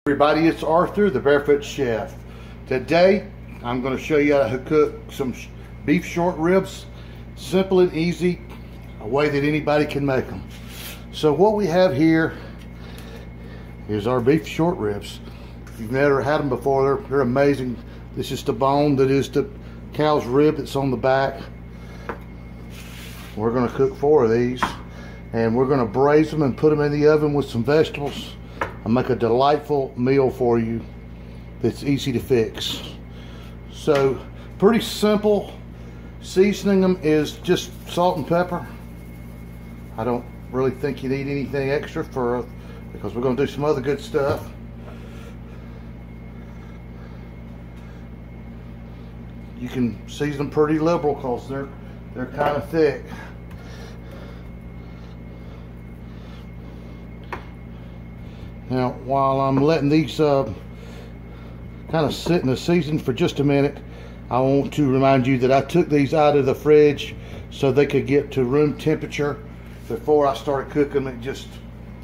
Everybody, it's Arthur, the Barefoot Chef. Today, I'm going to show you how to cook some beef short ribs. Simple and easy, a way that anybody can make them. So what we have here is our beef short ribs. If you've never had them before, they're amazing. This is the bone that is the cow's rib that's on the back. We're going to cook 4 of these, and we're going to braise them and put them in the oven with some vegetables and make a delightful meal for you that's easy to fix. So pretty simple. Seasoning them is just salt and pepper. I don't really think you need anything extra because we're going to do some other good stuff. You can season them pretty liberal because they're kind of thick. Now, while I'm letting these kind of sit in the season for just a minute, I want to remind you that I took these out of the fridge so they could get to room temperature before I started cooking them.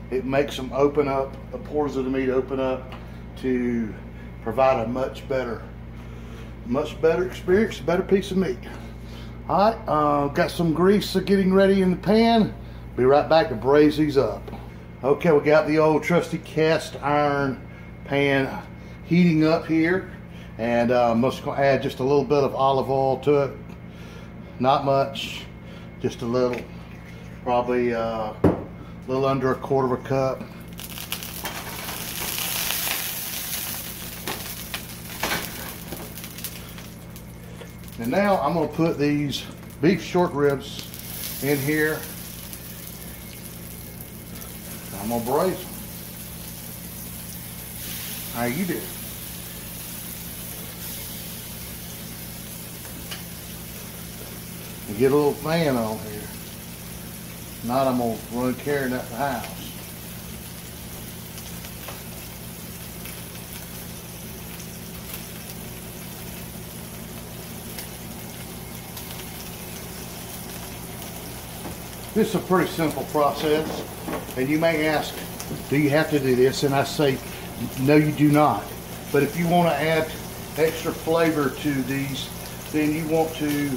It makes them open up, the pores of the meat open up to provide a much better experience, a better piece of meat. All right, got some grease getting ready in the pan. Be right back to braise these up. Okay, we got the old trusty cast iron pan heating up here, and I'm just going to add just a little bit of olive oil to it. Not much, just a little, probably a little under 1/4 cup. And now I'm going to put these beef short ribs in here. I'm going to braise them. How you do? And get a little fan on here. Not, I'm going to run carrying out the house. This is a pretty simple process, and you may ask, do you have to do this? And I say, no, you do not. But if you want to add extra flavor to these, then you want to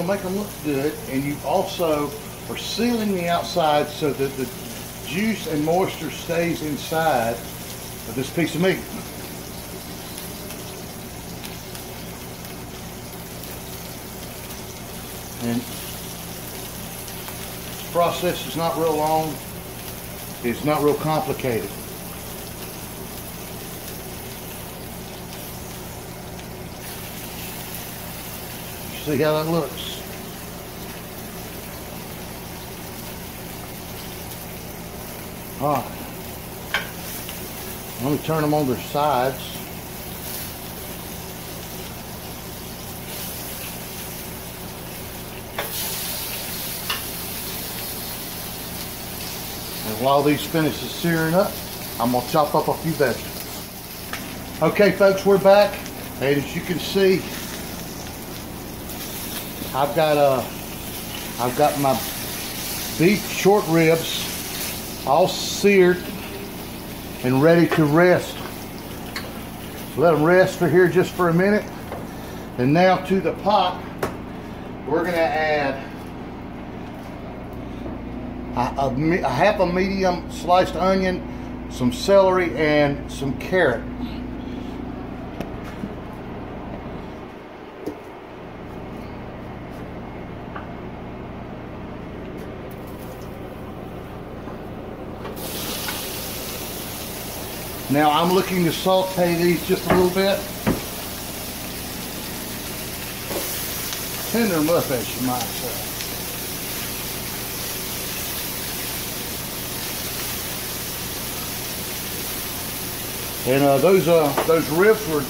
make them look good, and you also are sealing the outside so that the juice and moisture stays inside of this piece of meat. And process is not real long. It's not real complicated. See how that looks? All right. Let me turn them on their sides. And while these finishes searing up, I'm going to chop up a few vegetables. Okay, folks, we're back. And as you can see, I've got my beef short ribs all seared and ready to rest. Let them rest for here just for a minute. And now to the pot, we're going to add a half a medium sliced onion, some celery, and some carrot. Now I'm looking to saute these just a little bit. Tender enough, as you might say. And those ribs were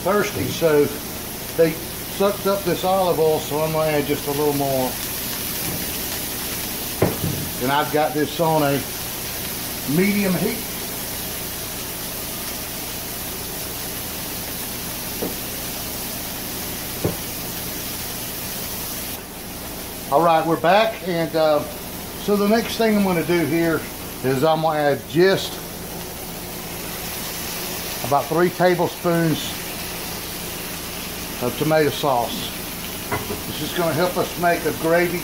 thirsty, so they sucked up this olive oil, so I'm going to add just a little more. And I've got this on a medium heat. All right, we're back, and so the next thing I'm going to do here is I'm going to add just about 3 tablespoons of tomato sauce. This is going to help us make a gravy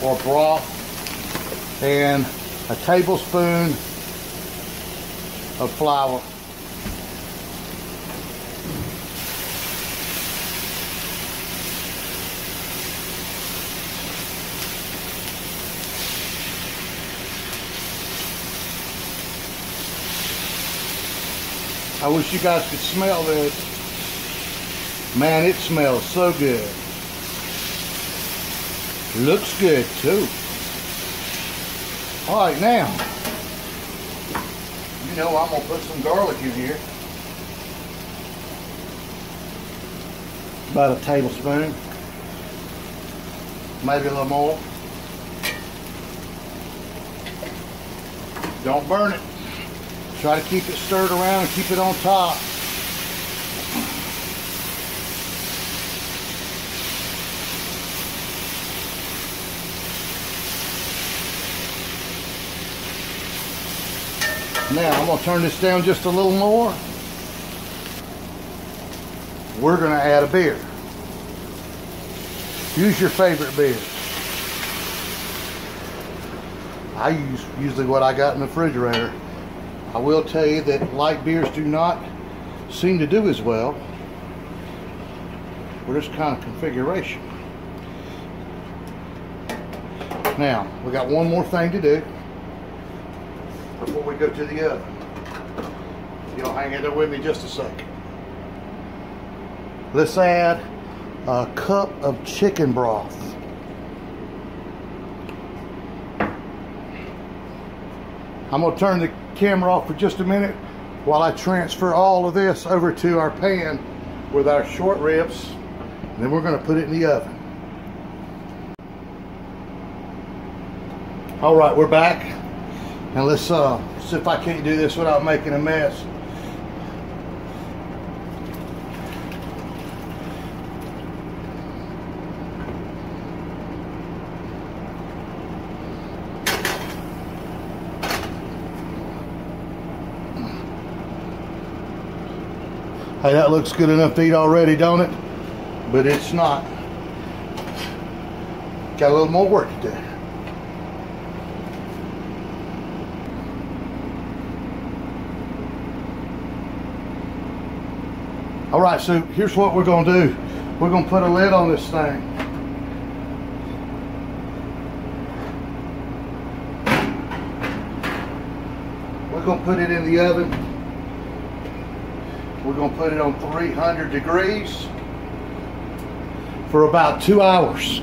or broth, and a tablespoon of flour. I wish you guys could smell this. Man, it smells so good. Looks good too. All right, now, you know I'm gonna put some garlic in here. About a tablespoon, maybe a little more. Don't burn it. Try to keep it stirred around and keep it on top. Now I'm going to turn this down just a little more. We're going to add a beer. Use your favorite beer. I use usually what I got in the refrigerator. I will tell you that light beers do not seem to do as well for this kind of configuration. Now, we got one more thing to do before we go to the oven. You'll hang in there with me just a second. Let's add a cup of chicken broth. I'm going to turn the camera off for just a minute while I transfer all of this over to our pan with our short ribs, and then we're going to put it in the oven. All right, we're back, and let's see if I can't do this without making a mess. Hey, that looks good enough to eat already, don't it? But it's not. Got a little more work to do. All right, so here's what we're gonna do. We're gonna put a lid on this thing. We're gonna put it in the oven. We're going to put it on 300 degrees for about 2 hours.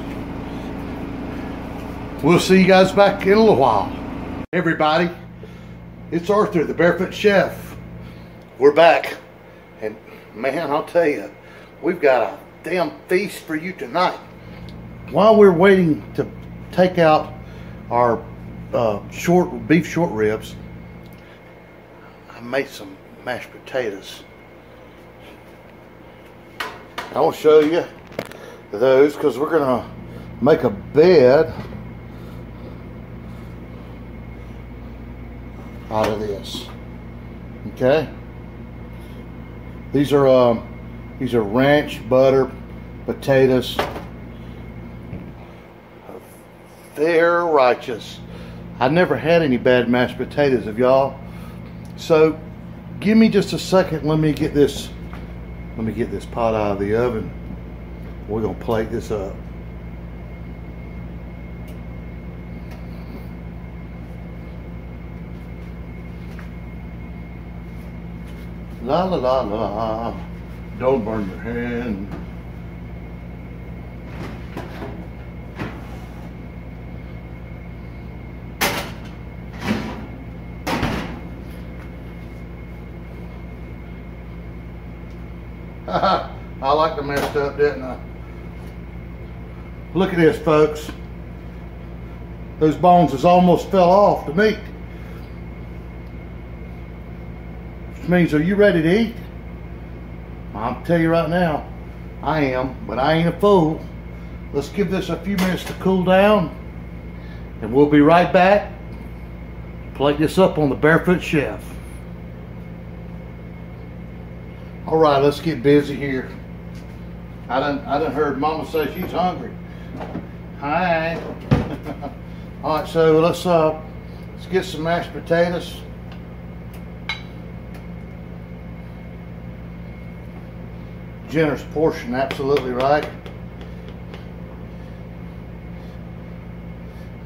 We'll see you guys back in a little while. Hey everybody, it's Arthur, the Barefoot Chef. We're back, and man, I'll tell you, we've got a damn feast for you tonight. While we're waiting to take out our beef short ribs, I made some mashed potatoes. I will show you those because we're going to make a bed out of this. Okay? These are ranch butter potatoes. They're righteous. I've never had any bad mashed potatoes of y'all. So give me just a second. Let me get this pot out of the oven. We're gonna plate this up. La la la la. Don't burn your hand. I like to messed up, didn't I? Look at this, folks. Those bones has almost fell off the meat. Which means, are you ready to eat? I'll tell you right now, I am, but I ain't a fool. Let's give this a few minutes to cool down, and we'll be right back. Plate this up on the Barefoot Chef. All right, let's get busy here. I done heard Mama say she's hungry. Hi. All right, so let's get some mashed potatoes. Generous portion, absolutely right.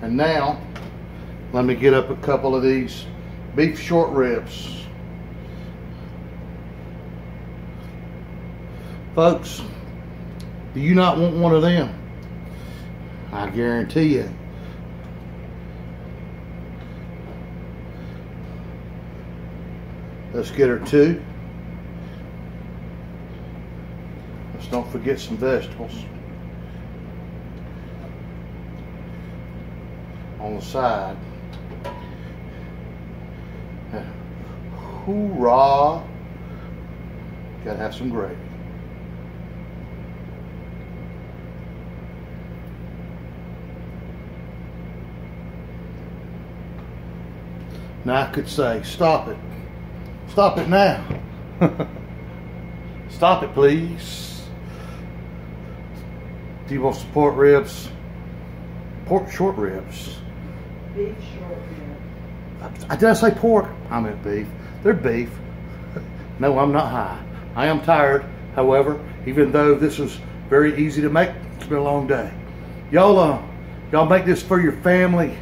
And now, let me get up a couple of these beef short ribs. Folks, do you not want one of them? I guarantee you. Let's get her two. Let's don't forget some vegetables on the side. Hoorah! Gotta have some gravy. Now I could say, stop it. Stop it now. Stop it, please. Do you want some pork ribs? Pork short ribs. Beef short ribs. Did I say pork? I meant beef. They're beef. No, I'm not high. I am tired, however, even though this is very easy to make. It's been a long day. Y'all make this for your family.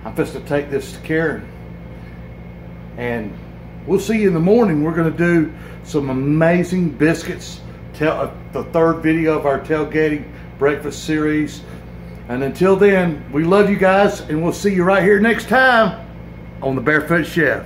I'm supposed to take this to Karen. And we'll see you in the morning. We're going to do some amazing biscuits. The third video of our tailgating breakfast series. And until then, we love you guys, and we'll see you right here next time on the Barefoot Chef.